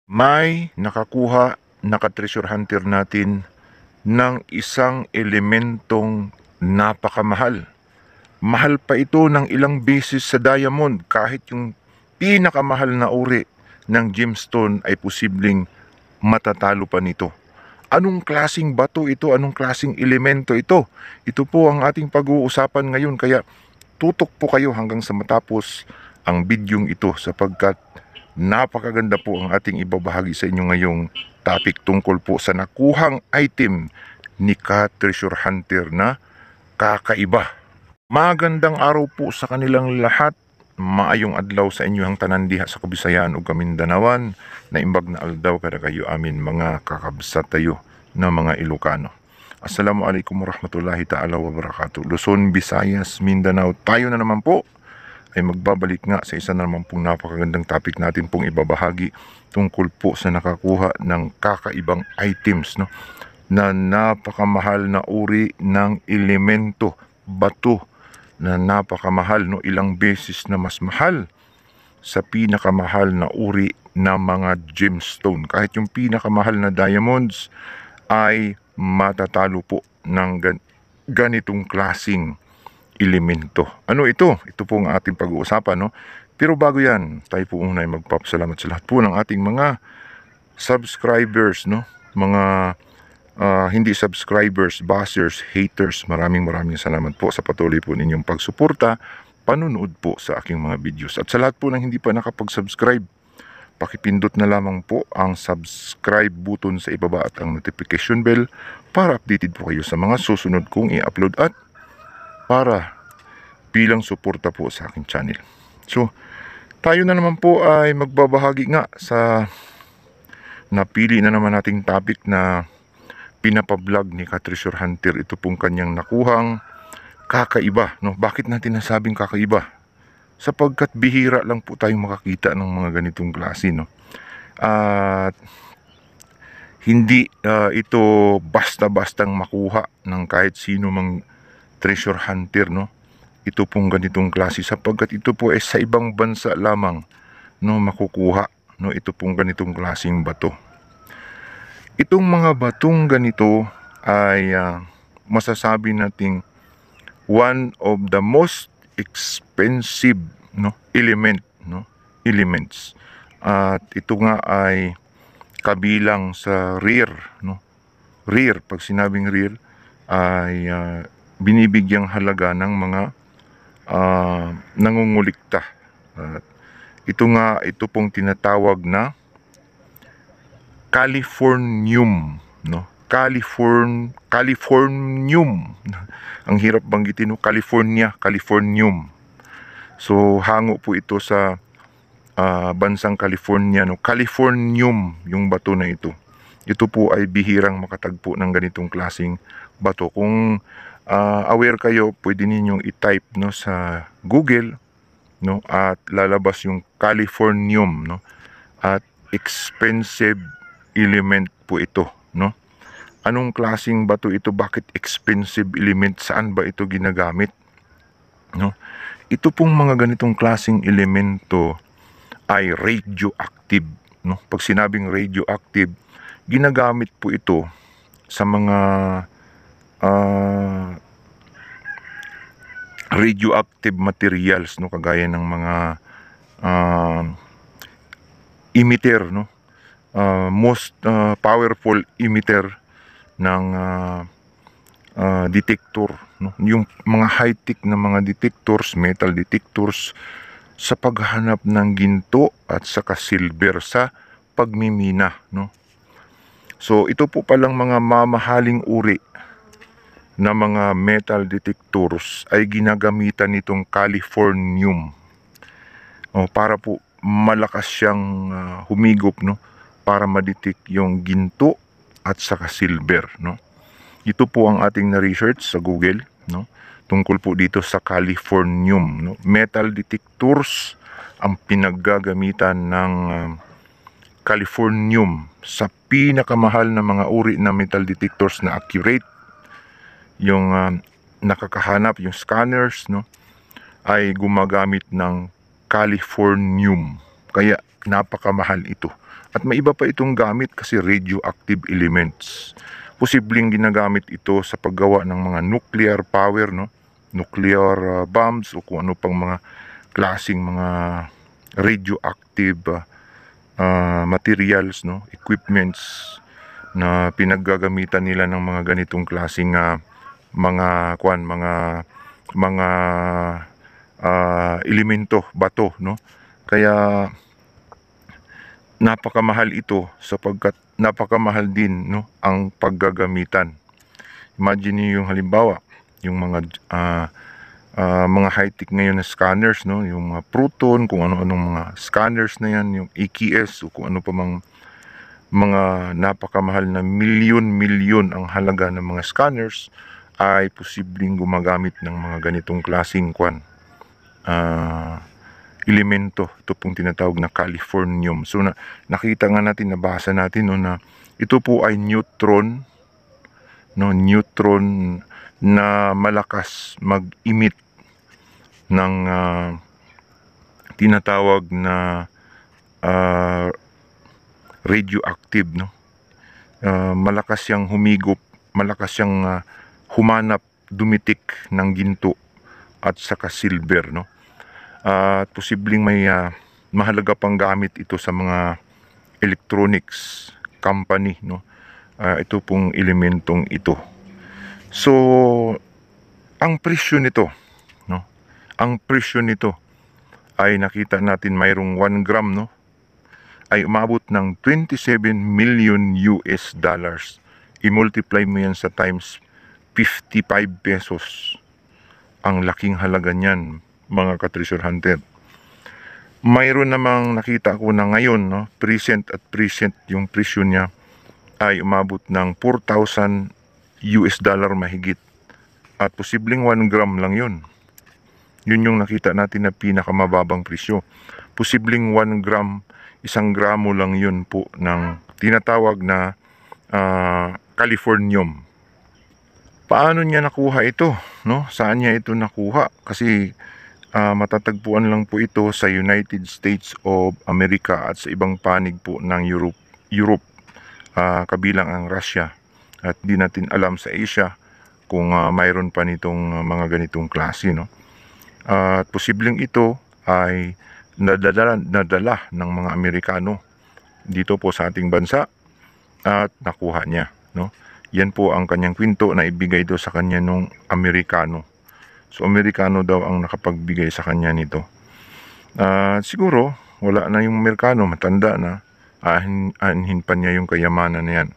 May nakakuha, naka-treasure hunter natin ng isang elementong napakamahal. Mahal pa ito ng ilang beses sa diamond, kahit yung pinakamahal na uri ng gemstone ay posibleng matatalo pa nito. Anong klasing bato ito? Anong klasing elemento ito? Ito po ang ating pag-uusapan ngayon, kaya tutok po kayo hanggang sa matapos ang bidyong ito sapagkat napakaganda po ang ating ibabahagi sa inyo ngayong topic tungkol po sa nakuhang item ni Treasure Hunter na kakaiba. Magandang araw po sa kanilang lahat. Maayong adlaw sa inyo ang tanan diha sa Kabisayan ug Kamindanawan, na imbag na aldaw kada kayo amin mga kakabsat tayo na mga Ilocano. Assalamualaikum warahmatullahi ta'ala wabarakatuh. Luzon, Visayas, Mindanao, tayo na naman po ay magbabalik nga sa isa na naman pong napakagandang topic natin pong ibabahagi tungkol po sa nakakuha ng kakaibang items, no, na napakamahal na uri ng elemento, bato na napakamahal, no, ilang beses na mas mahal sa pinakamahal na uri ng mga gemstone. Kahit yung pinakamahal na diamonds ay matatalo po ng ganitong klasing elemento. Ano ito? Ito po ang ating pag-uusapan, no? Pero bago yan, tayo po una ay magpapasalamat sa lahat po ng ating mga subscribers, no? Mga hindi subscribers, bashers, haters, maraming salamat po sa patuloy po ninyong pagsuporta, panunood po sa aking mga videos. At sa lahat po ng hindi pa nakapag-subscribe, pakipindot na lamang po ang subscribe button sa ibaba at ang notification bell para updated po kayo sa mga susunod kong i-upload at para bilang suporta po sa aking channel. So, tayo na naman po ay magbabahagi nga sa napili na naman nating topic na pinapablog ni Treasure Hunter. Ito pong kanyang nakuhang kakaiba, no? Bakit natin nasabing kakaiba? Sapagkat bihira lang po tayong makakita ng mga ganitong klase, no? At hindi ito basta-bastang makuha ng kahit sino mang treasure hunter, no? Ito pong ganitong klase sapagkat ito po ay sa ibang bansa lamang, no, makukuha, no, ito pong ganitong klaseng bato. Itong mga batong ganito ay masasabi nating one of the most expensive, no, elements. At ito nga ay kabilang sa rare, no? Rare, pag sinabing rare ay binibigyang halaga ng mga nangungulikta. Ito pong tinatawag na Californium, no? Californium. Ang hirap banggitin, no? Californium. So hango po ito sa bansang California, no? Californium yung bato na ito. Ito po ay bihirang makatagpo ng ganitong klaseng bato. Kung aware kayo, pwede ninyong i-type, no, sa Google, no, at lalabas yung Californium, no, at expensive element po ito, no. Anong klaseng bato ito? Bakit expensive element? Saan ba ito ginagamit, no? Ito pong mga ganitong klaseng elemento ay radioactive, no. Pag sinabing radioactive, ginagamit po ito sa mga radioactive materials, no, kagaya ng mga emitter, no, most powerful emitter ng detector, no, yung mga high-tech na mga detectors, metal detectors sa paghahanap ng ginto at saka silver sa pagmimina, no. So ito po palang mga mamahaling uri na mga metal detectors ay ginagamitan nitong Californium, para po malakas siyang humigop, no, para ma-detect yung ginto at saka silver, no. Ito po ang ating na-research sa Google, no, tungkol po dito sa Californium, no. Metal detectors ang pinaggagamitan ng Californium sa pinakamahal na mga uri na metal detectors na accurate, yung nakakahanap, yung scanners, no, ay gumagamit ng Californium. Kaya napakamahal ito. At may iba pa itong gamit kasi radioactive elements. Posibleng ginagamit ito sa paggawa ng mga nuclear power, no? Nuclear bombs o kung ano pang mga klaseng mga radioactive materials, no? Equipments na pinaggagamitan nila ng mga ganitong klaseng mga elemento, bato, no? Kaya napakamahal ito sapagkat napakamahal din, no, ang paggagamitan. Imagine niyo yung halimbawa, yung mga high-tech ngayon na scanners, no, yung mga Proton, kung ano-anong mga scanners na yan, yung AKS o kung ano pa mang mga napakamahal na milyon-milyon ang halaga ng mga scanners ay posibleng gumagamit ng mga ganitong klaseng elemento. Ito pong tinatawag na californium. So nakita nga natin, nabasa natin, no, na ito po ay neutron, no, neutron na malakas mag-emit ng tinatawag na radioactive, no. Malakas siyang humigop, malakas siyang humanap, dumitik ng ginto at saka silver, no. At posibleng may mahalaga pang gamit ito sa mga electronics company, no. Ito pong elementong ito. So ang presyo nito, no, ang presyo nito ay nakita natin mayroong 1 gram, no, ay umabot ng 27 million US dollars. I-multiply mo yan sa times 55 pesos. Ang laking halaga niyan, mga ka-treasure hunter. Mayroon namang nakita ko na ngayon, no, present yung presyo niya ay umabot ng 4,000 US dollar mahigit. At posibleng 1 gram lang yun. Yun yung nakita natin na pinakamababang presyo. Posibleng 1 gram, 1 gramo lang yun po ng tinatawag na californium. Paano niya nakuha ito, no? Saan niya ito nakuha? Kasi matatagpuan lang po ito sa United States of America at sa ibang panig po ng Europe, kabilang ang Russia. At di natin alam sa Asia kung mayroon pa nitong mga ganitong klase, no? At posibleng ito ay nadala ng mga Amerikano dito po sa ating bansa at nakuha niya, no? Yan po ang kanyang kwento na ibigay do sa kanya nung Amerikano. So Amerikano daw ang nakapagbigay sa kanya nito. Siguro wala na yung Amerikano, matanda na, aanhin pa niya yung kayamanan na yan,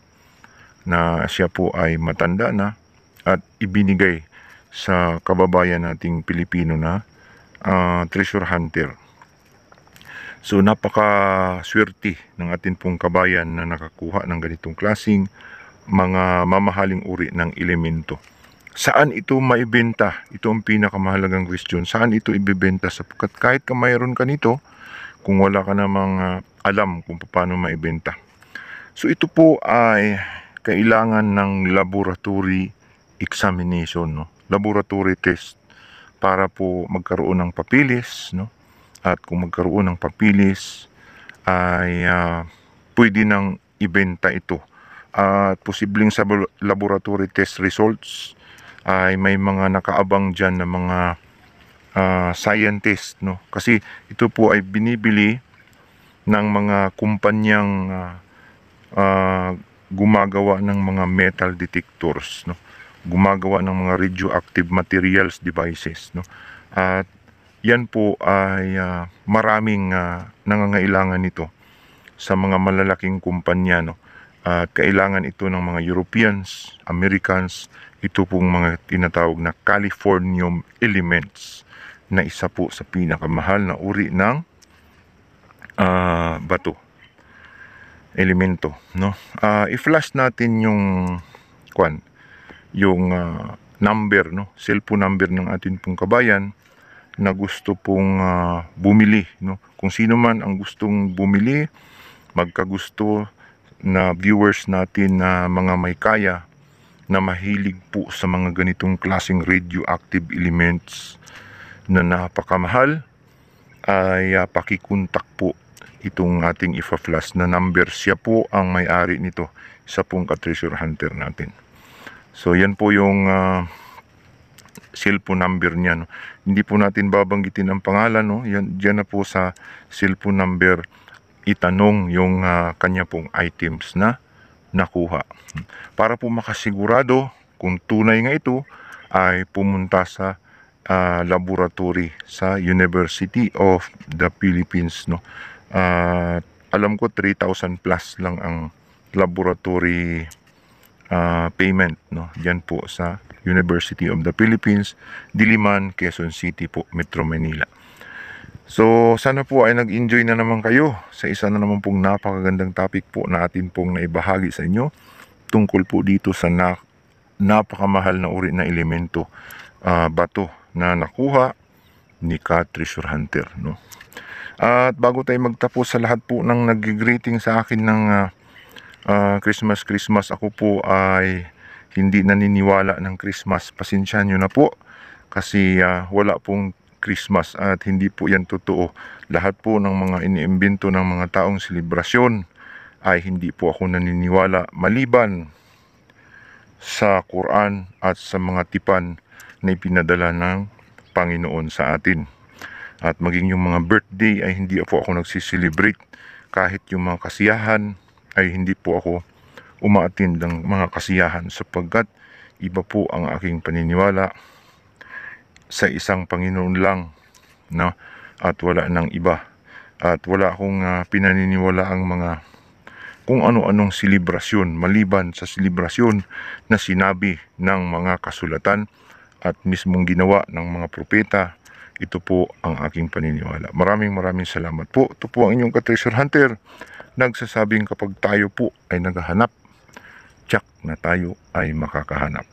na siya po ay matanda na at ibinigay sa kababayan nating Pilipino na treasure hunter. So napaka-swerte ng ating pong kabayan na nakakuha ng ganitong klaseng mga mamahaling uri ng elemento. Saan ito maibenta? Ito ang pinakamahalagang question. Saan ito ibebenta? Sapagkat kahit ka mayroon ka nito, kung wala ka namang alam kung paano maibenta. So ito po ay kailangan ng laboratory examination, no? Laboratory test para po magkaroon ng papilis, no? At kung magkaroon ng papilis ay pwede nang ibenta ito. At posibleng sa laboratory test results ay may mga nakaabang dyan na mga scientist, no? Kasi ito po ay binibili ng mga kumpanyang gumagawa ng mga metal detectors, no? Gumagawa ng mga radioactive materials devices, no? At yan po ay maraming nangangailangan nito sa mga malalaking kumpanya, no? At kailangan ito ng mga Europeans, Americans, ito pong mga tinatawag na californium elements na isa po sa pinakamahal na uri ng bato, elemento, no? I-flash natin yung number, no? Cellphone number ng atin pong kabayan na gusto pong bumili, no? Kung sino man ang gustong bumili, magkagusto na viewers natin na mga may kaya na mahilig po sa mga ganitong klaseng radioactive elements na napakamahal, ay pakikontak po itong ating ifa-flash na number. Siya po ang may-ari nito, sa pong ka-treasure hunter natin. So yan po yung cellphone number niya, no? Hindi po natin babanggitin ang pangalan, no? Diyan na po sa cellphone number itanong yung kanya pong items na nakuha. Para po makasigurado kung tunay nga ito, ay pumunta sa laboratory sa University of the Philippines, no? Alam ko 3,000 plus lang ang laboratory payment, no? Diyan po sa University of the Philippines, Diliman, Quezon City po, Metro Manila. So sana po ay nag-enjoy na naman kayo sa isa na naman pong napakagandang topic po na atin pong naibahagi sa inyo tungkol po dito sa napakamahal na uri na elemento, bato na nakuha ni ka-treasure hunter, no? At bago tayo magtapos, sa lahat po ng nag-greeting sa akin ng Christmas, ako po ay hindi naniniwala ng Christmas. Pasensyahan nyo na po kasi wala pong Christmas at hindi po yan totoo. Lahat po ng mga iniimbento ng mga taong selebrasyon ay hindi po ako naniniwala, maliban sa Quran at sa mga tipan na ipinadala ng Panginoon sa atin. At maging yung mga birthday ay hindi po ako nagsiselebrate. Kahit yung mga kasiyahan ay hindi po ako umaattend ng mga kasiyahan, sapagkat iba po ang aking paniniwala sa isang Panginoon lang, no? At wala nang iba. At wala akong pinaniniwala ang mga kung ano-anong selebrasyon maliban sa selebrasyon na sinabi ng mga kasulatan at mismong ginawa ng mga propeta. Ito po ang aking paniniwala. Maraming salamat po. Ito po ang inyong ka-treasure hunter, nagsasabing kapag tayo po ay naghahanap, tiyak na tayo ay makakahanap.